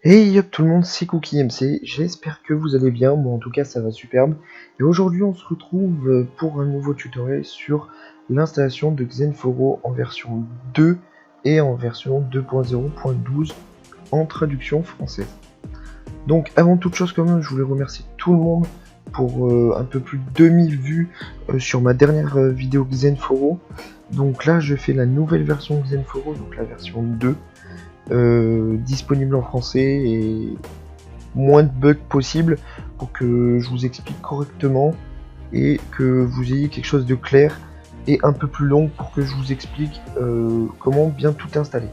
Hey yop tout le monde, c'est Cookie MC, j'espère que vous allez bien, moi en tout cas ça va superbe. Et aujourd'hui on se retrouve pour un nouveau tutoriel sur l'installation de Xenforo en version 2 et en version 2.0.12 en traduction française. Donc avant toute chose quand même, je voulais remercier tout le monde pour un peu plus de 2000 vues sur ma dernière vidéo Xenforo. Donc là je fais la nouvelle version Xenforo, donc la version 2. Disponible en français et moins de bugs possible pour que je vous explique correctement et que vous ayez quelque chose de clair et un peu plus long pour que je vous explique comment bien tout installer.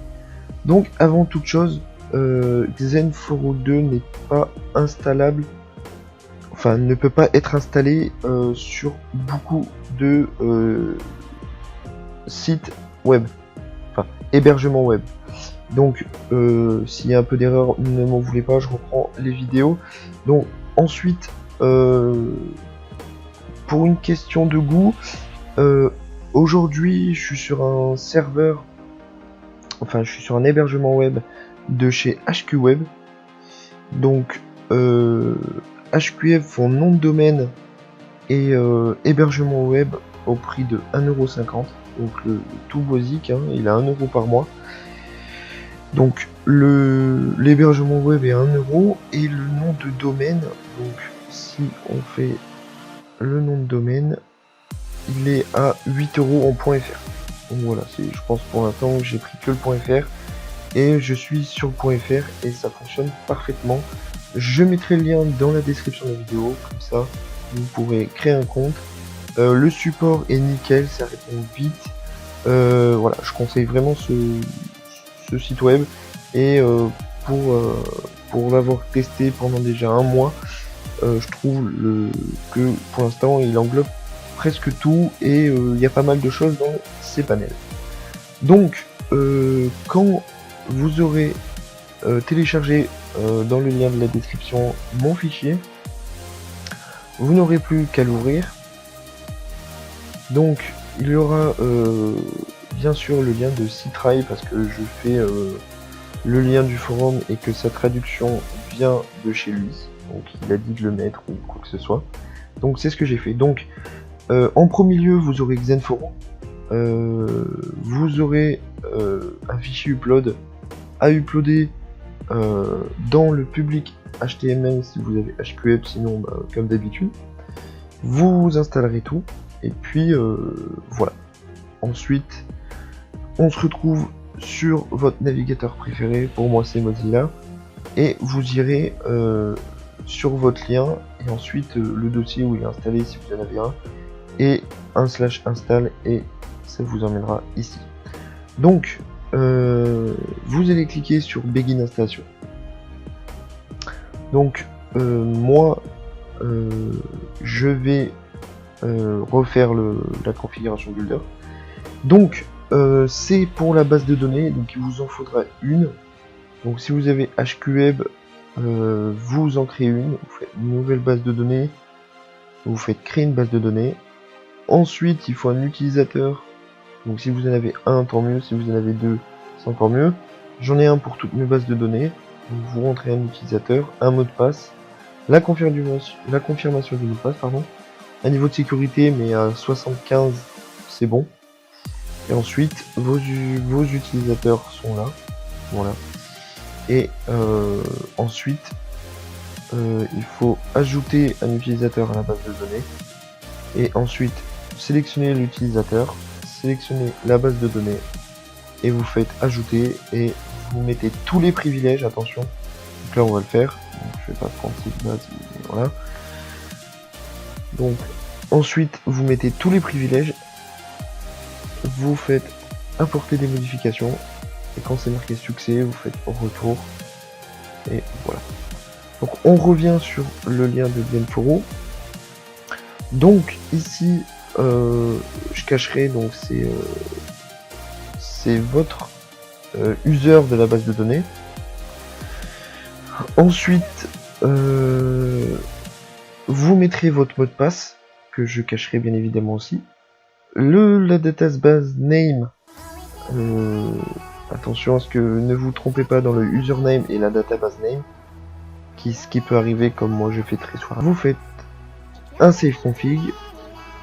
Donc avant toute chose, Xenforo 2 n'est pas installable, enfin ne peut pas être installé sur beaucoup de sites web, enfin hébergement web. Donc s'il y a un peu d'erreur, ne m'en voulez pas, je reprends les vidéos. Donc ensuite, pour une question de goût, aujourd'hui je suis sur un serveur, enfin je suis sur un hébergement web de chez HQWeb. Donc HQWeb font nom de domaine et hébergement web au prix de 1,50€. Donc le tout basique, hein, il a 1€ par mois. Donc l'hébergement web est 1€ et le nom de domaine, donc si on fait le nom de domaine, il est à 8€ en .fr. Donc voilà, je pense pour l'instant j'ai pris que le .fr et je suis sur le .fr et ça fonctionne parfaitement. Je mettrai le lien dans la description de la vidéo, comme ça vous pourrez créer un compte. Le support est nickel, ça répond vite. Voilà, je conseille vraiment ce site web et pour l'avoir testé pendant déjà un mois, je trouve que pour l'instant il englobe presque tout et il y a pas mal de choses dans ces panels. Donc quand vous aurez téléchargé dans le lien de la description mon fichier, vous n'aurez plus qu'à l'ouvrir. Donc il y aura bien sûr le lien de Citrai parce que je fais le lien du forum et que sa traduction vient de chez lui. Donc il a dit de le mettre ou quoi que ce soit. Donc c'est ce que j'ai fait. Donc en premier lieu vous aurez Xenforo. Vous aurez un fichier upload à uploader dans le public HTML si vous avez HQWeb, sinon bah, comme d'habitude. Vous installerez tout. Et puis voilà. Ensuite, on se retrouve sur votre navigateur préféré. Pour moi, c'est Mozilla. Et vous irez sur votre lien et ensuite le dossier où il est installé si vous en avez un et /install et ça vous emmènera ici. Donc, vous allez cliquer sur Begin installation. Donc, moi, je vais refaire la configuration builder. Donc c'est pour la base de données, donc il vous en faudra une. Donc si vous avez HQWeb, vous en créez une, vous faites une nouvelle base de données, vous faites créer une base de données. Ensuite il faut un utilisateur, donc si vous en avez un tant mieux, si vous en avez deux c'est encore mieux. J'en ai un pour toutes mes bases de données, donc vous rentrez un utilisateur, un mot de passe, la confirmation du mot de passe, pardon. Un niveau de sécurité mais à 75 c'est bon. Et ensuite vos utilisateurs sont là, voilà. Et ensuite il faut ajouter un utilisateur à la base de données. Et ensuite sélectionner l'utilisateur, sélectionner la base de données et vous faites ajouter et vous mettez tous les privilèges, attention. Donc là on va le faire, donc, je vais pas prendre cette base, voilà. Donc ensuite vous mettez tous les privilèges, vous faites importer des modifications et quand c'est marqué succès vous faites retour et voilà. Donc on revient sur le lien de Xenforo. Donc ici je cacherai, donc c'est votre user de la base de données. Ensuite vous mettrez votre mot de passe que je cacherai bien évidemment aussi. La database name, Attention à ce que ne vous trompez pas dans le username et la database name, ce qui peut arriver comme moi je fais très souvent. Vous faites un save config.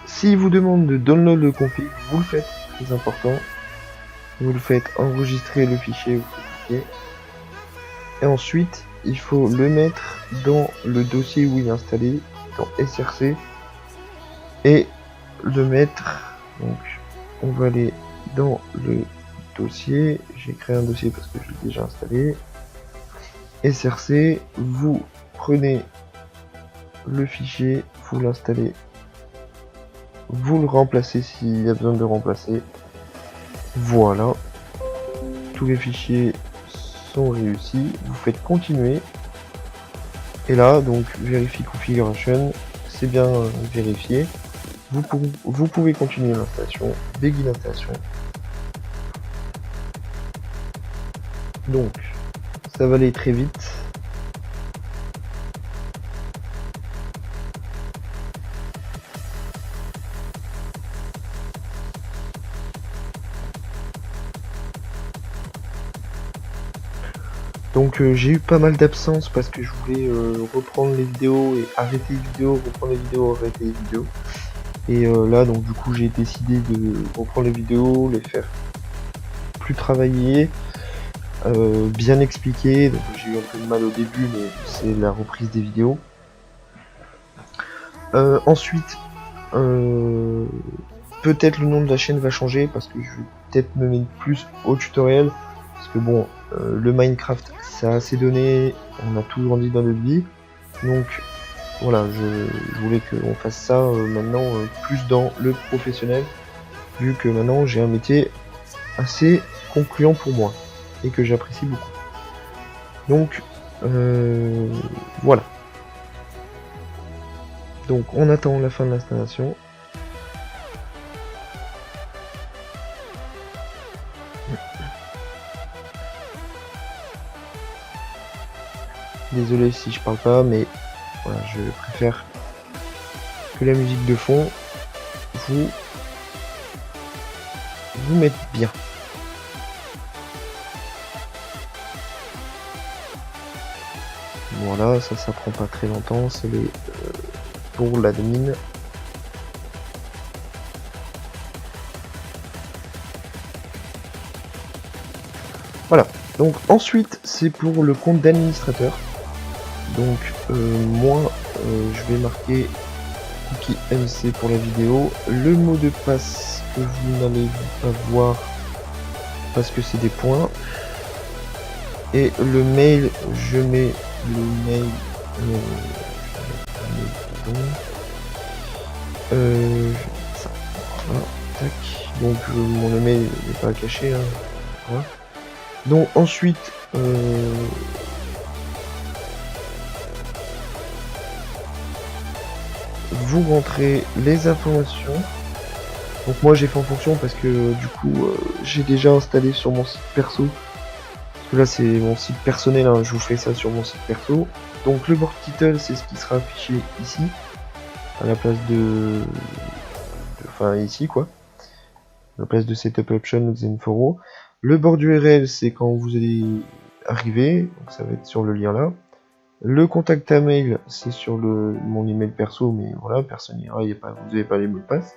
S'il vous demande de download le config, vous le faites, très important. Vous le faites enregistrer le fichier, vous cliquez. Et ensuite, il faut le mettre dans le dossier où il est installé, dans SRC, et le mettre. Donc, on va aller dans le dossier. J'ai créé un dossier parce que je l'ai déjà installé. SRC, vous prenez le fichier, vous l'installez, vous le remplacez s'il y a besoin de le remplacer. Voilà, tous les fichiers sont réussis. Vous faites continuer. Et là, donc, vérifie configuration, c'est bien vérifié. Vous pouvez continuer l'installation, begin l'installation. Donc, ça va aller très vite. Donc j'ai eu pas mal d'absence parce que je voulais reprendre les vidéos et arrêter les vidéos, reprendre les vidéos, arrêter les vidéos. Et là donc du coup j'ai décidé de reprendre les vidéos, les faire plus travailler, bien expliquer. Donc j'ai eu un peu de mal au début mais c'est la reprise des vidéos. Ensuite peut-être le nom de la chaîne va changer parce que je vais peut-être me mettre plus au tutoriel. Parce que bon, le Minecraft, ça a assez donné, on a tout grandi dans notre vie. Donc voilà, je voulais qu'on fasse ça maintenant plus dans le professionnel. Vu que maintenant j'ai un métier assez concluant pour moi. Et que j'apprécie beaucoup. Donc voilà. Donc on attend la fin de l'installation. Désolé si je parle pas, mais voilà, je préfère que la musique de fond vous mette bien. Voilà, ça prend pas très longtemps, c'est les pour l'admin. Voilà, donc ensuite c'est pour le compte d'administrateur. Donc moi je vais marquer cookie MC pour la vidéo. Le mot de passe que vous n'allez pas voir parce que c'est des points. Et le mail, je mets le mail. Ça. Voilà, tac. Donc mon mail n'est pas caché. Hein. Voilà. Donc ensuite. Vous rentrez les informations. Donc moi j'ai fait en fonction parce que du coup j'ai déjà installé sur mon site perso. Parce que là c'est mon site personnel, hein, je vous fais ça sur mon site perso. Donc le board title c'est ce qui sera affiché ici. À la place enfin ici quoi. À la place de setup option Xenforo. Le board URL c'est quand vous allez arriver. Donc ça va être sur le lien là. Le contact à mail, c'est sur mon email perso, mais voilà, personne n'ira, vous n'avez pas les mots de passe.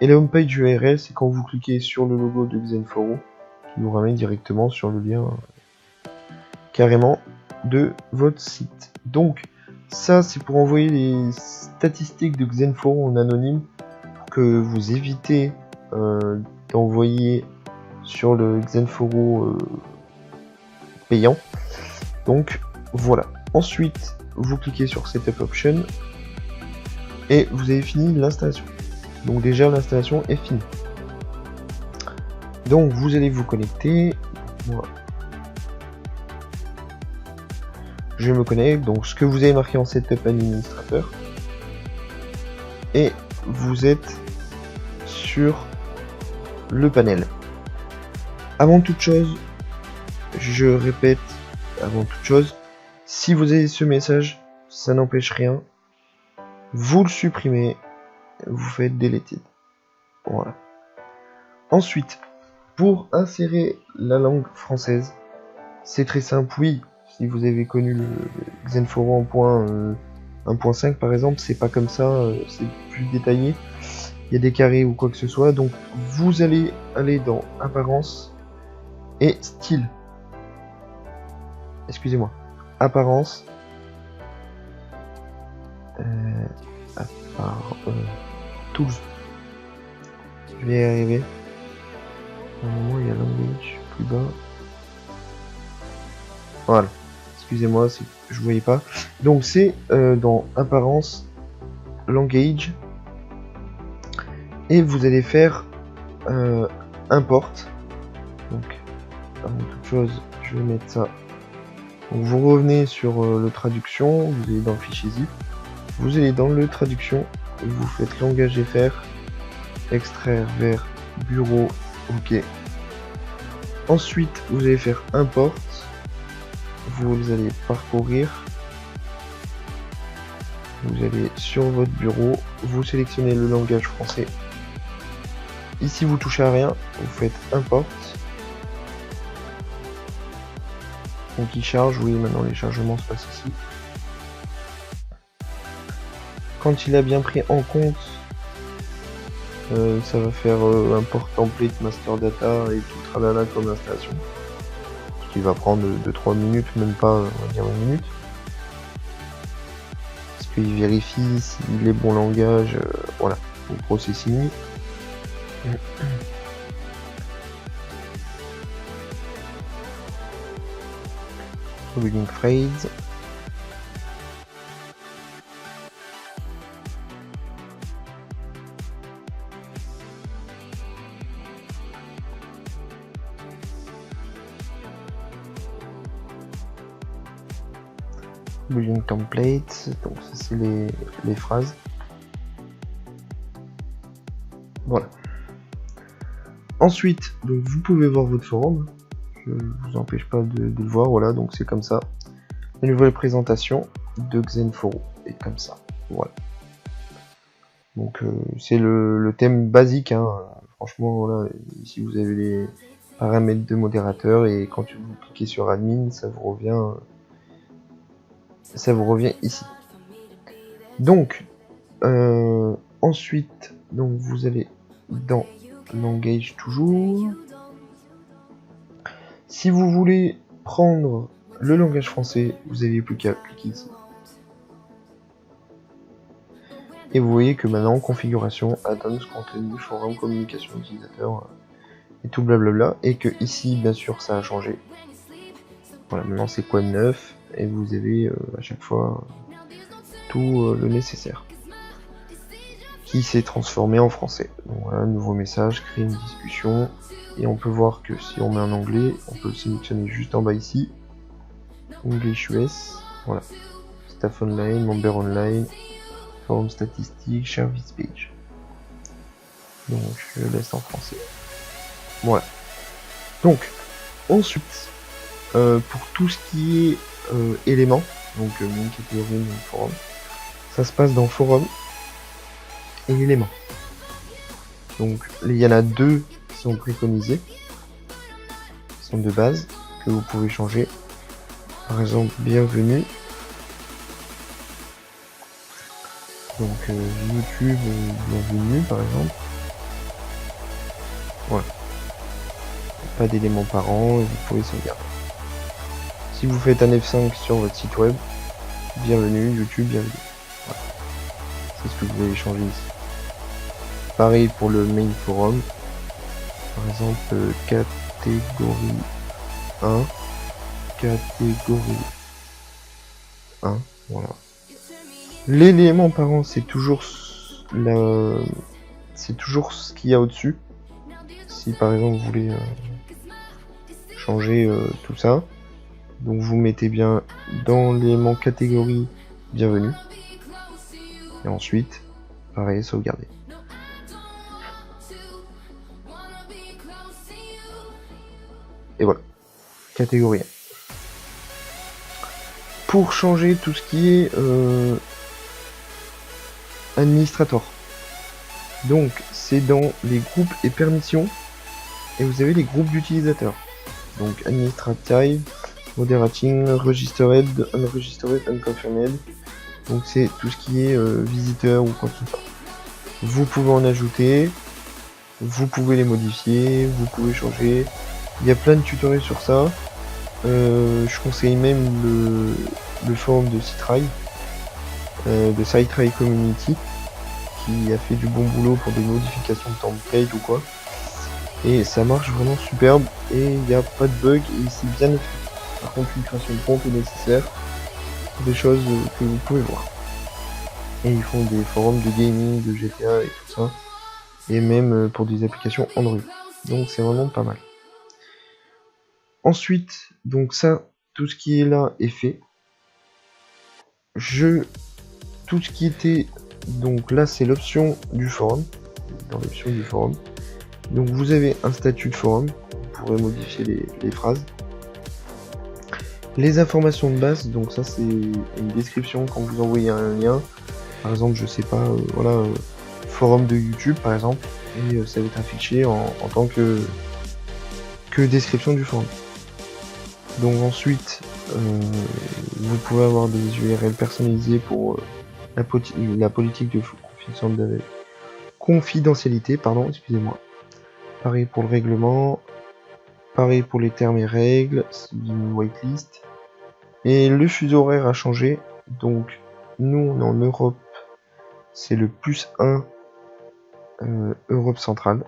Et la homepage URL, c'est quand vous cliquez sur le logo de Xenforo, qui vous ramène directement sur le lien carrément de votre site. Donc, ça, c'est pour envoyer les statistiques de Xenforo en anonyme, pour que vous évitez d'envoyer sur le Xenforo payant. Donc, voilà. Ensuite, vous cliquez sur Setup Option et vous avez fini l'installation. Donc déjà l'installation est finie. Donc vous allez vous connecter. Moi, je me connecte. Donc ce que vous avez marqué en Setup Administrateur. Et vous êtes sur le panel. Avant toute chose, je répète, avant toute chose, si vous avez ce message, ça n'empêche rien. Vous le supprimez, vous faites deleted. Voilà. Ensuite, Pour insérer la langue française, c'est très simple. Oui, si vous avez connu le Xenforo en point 1.5 par exemple, c'est pas comme ça, c'est plus détaillé. Il y a des carrés ou quoi que ce soit. Donc vous allez aller dans apparence et style. Excusez-moi. Apparence. Tools. Je vais y arriver. Normalement, il y a language plus bas. Voilà. Excusez-moi, je voyais pas. Donc c'est dans apparence, language, et vous allez faire import. Donc avant toute chose, je vais mettre ça. Donc vous revenez sur le traduction, vous allez dans le fichier zip, vous allez dans le traduction et vous faites langage FR, extraire vers bureau, ok. Ensuite vous allez faire import, vous allez parcourir, vous allez sur votre bureau, vous sélectionnez le langage français. Ici vous touchez à rien, vous faites import. Donc il charge, oui, maintenant les chargements se passent ici. Quand il a bien pris en compte, ça va faire import template master data et tout tralala comme installation. Ce qui va prendre 2-3 minutes, même pas, on va dire 1 minute. Parce qu'il vérifie s'il est bon langage, voilà, au processing. Building phrase. Building template, donc ça c'est les phrases. Voilà. Ensuite, donc vous pouvez voir votre forum. Je vous empêche pas de le voir, voilà, donc c'est comme ça. La nouvelle présentation de Xenforo est comme ça, voilà. Donc c'est le thème basique, hein. Franchement, voilà, ici vous avez les paramètres de modérateur et quand vous cliquez sur admin, ça vous revient ici. Donc ensuite, donc vous allez dans Langage toujours. Si vous voulez prendre le langage français, vous n'avez plus qu'à cliquer ici. Et vous voyez que maintenant, configuration, add-ons, contenu, forum, communication utilisateur, et tout blablabla. Et que ici, bien sûr, ça a changé. Voilà, maintenant c'est quoi de neuf, et vous avez à chaque fois tout le nécessaire. Qui s'est transformé en français. Donc voilà, nouveau message, créer une discussion. Et on peut voir que si on met un onglet, on peut le sélectionner juste en bas ici. English US, voilà. Staff online, member online, forum statistique, service page. Donc je laisse en français. Voilà. Donc ensuite, pour tout ce qui est éléments, donc main catégorie, forum, ça se passe dans forum et éléments. Donc il y en a deux qui sont préconisés, qui sont de base, que vous pouvez changer. Par exemple, bienvenue. Donc YouTube, bienvenue par exemple. Voilà. Pas d'éléments par an et vous pouvez sauvegarder. Si vous faites un F5 sur votre site web, bienvenue, YouTube, bienvenue. Voilà. C'est ce que vous allez changer ici. Pareil pour le main forum. Par exemple, catégorie 1. Catégorie 1. Voilà. L'élément par an, c'est toujours ce qu'il y a au-dessus. Si par exemple vous voulez changer tout ça, donc vous mettez bien dans l'élément catégorie bienvenue. Et ensuite, pareil, sauvegarder. Et voilà. Catégorie 1. Pour changer tout ce qui est administrateur. Donc c'est dans les groupes et permissions. et vous avez les groupes d'utilisateurs. Donc administrative, moderating, registered, unregistered, unconfirmed. Donc c'est tout ce qui est visiteur ou quoi que ce soit. Vous pouvez en ajouter, vous pouvez les modifier, vous pouvez changer. Il y a plein de tutoriels sur ça. Je conseille même le forum de Citrai, de Citrai Community, qui a fait du bon boulot pour des modifications de template ou quoi. Et ça marche vraiment superbe et il n'y a pas de bug et c'est bien écrit. Par contre, une création de compte est nécessaire pour des choses que vous pouvez voir. Et ils font des forums de gaming, de GTA et tout ça. Et même pour des applications Android. Donc c'est vraiment pas mal. Ensuite, donc ça, tout ce qui est là est fait. Tout ce qui était, donc là c'est l'option du forum. Dans l'option du forum. Donc vous avez un statut de forum. Vous pourrez modifier les phrases. Les informations de base, donc ça c'est une description quand vous envoyez un lien. Par exemple, je sais pas, voilà, forum de YouTube par exemple, et ça va être affiché en tant que description du forum. Donc ensuite, vous pouvez avoir des URL personnalisées pour la politique de confidentialité, pardon, excusez-moi. Pareil pour le règlement, pareil pour les termes et règles, c'est une whitelist. Et le fuseau horaire a changé, donc nous on est en Europe, c'est le +1 Europe centrale.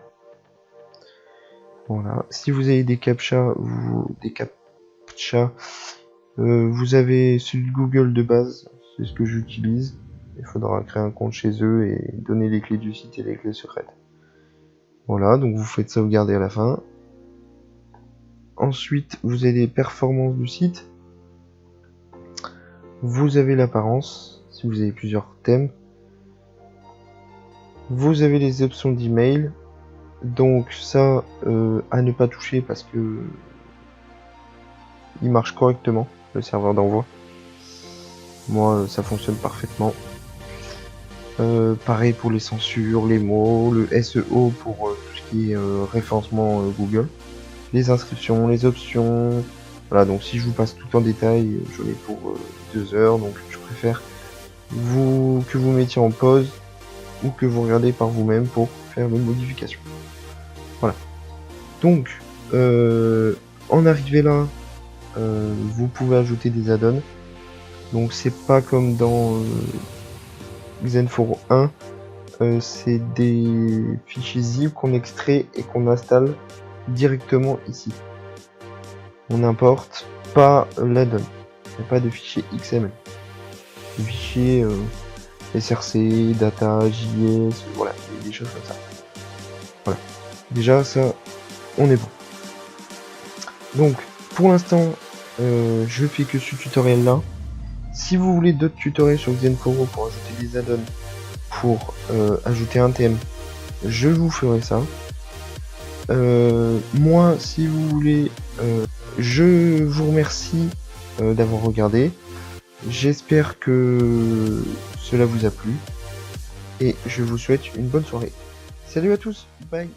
Voilà. Si vous avez des captcha, vous avez celui de Google de base, c'est ce que j'utilise. Il faudra créer un compte chez eux et donner les clés du site et les clés secrètes. Voilà, donc vous faites sauvegarder à la fin. Ensuite, vous avez les performances du site. Vous avez l'apparence, si vous avez plusieurs thèmes. Vous avez les options d'email. Donc ça, à ne pas toucher parce que il marche correctement, le serveur d'envoi. Moi, ça fonctionne parfaitement. Pareil pour les censures, les mots, le SEO pour tout ce qui est référencement Google. Les inscriptions, les options. Voilà, donc si je vous passe tout en détail, j'en ai pour 2 heures, donc je préfère que vous mettiez en pause ou que vous regardez par vous-même pour faire les modifications. Voilà. Donc, en arrivé là, vous pouvez ajouter des add-ons. Donc c'est pas comme dans Xenforo 1, c'est des fichiers zip qu'on extrait et qu'on installe directement ici. On n'importe pas l'add-on. Il n'y a pas de fichier XML. Des fichiers SRC, data, JS, voilà, des choses comme ça. Voilà. Déjà ça, on est bon. Donc pour l'instant, je fais que ce tutoriel là. Si vous voulez d'autres tutoriels sur Xenforo pour ajouter des add-ons, pour ajouter un thème, je vous ferai ça. Moi, si vous voulez, je vous remercie d'avoir regardé. J'espère que cela vous a plu. Et je vous souhaite une bonne soirée. Salut à tous, bye.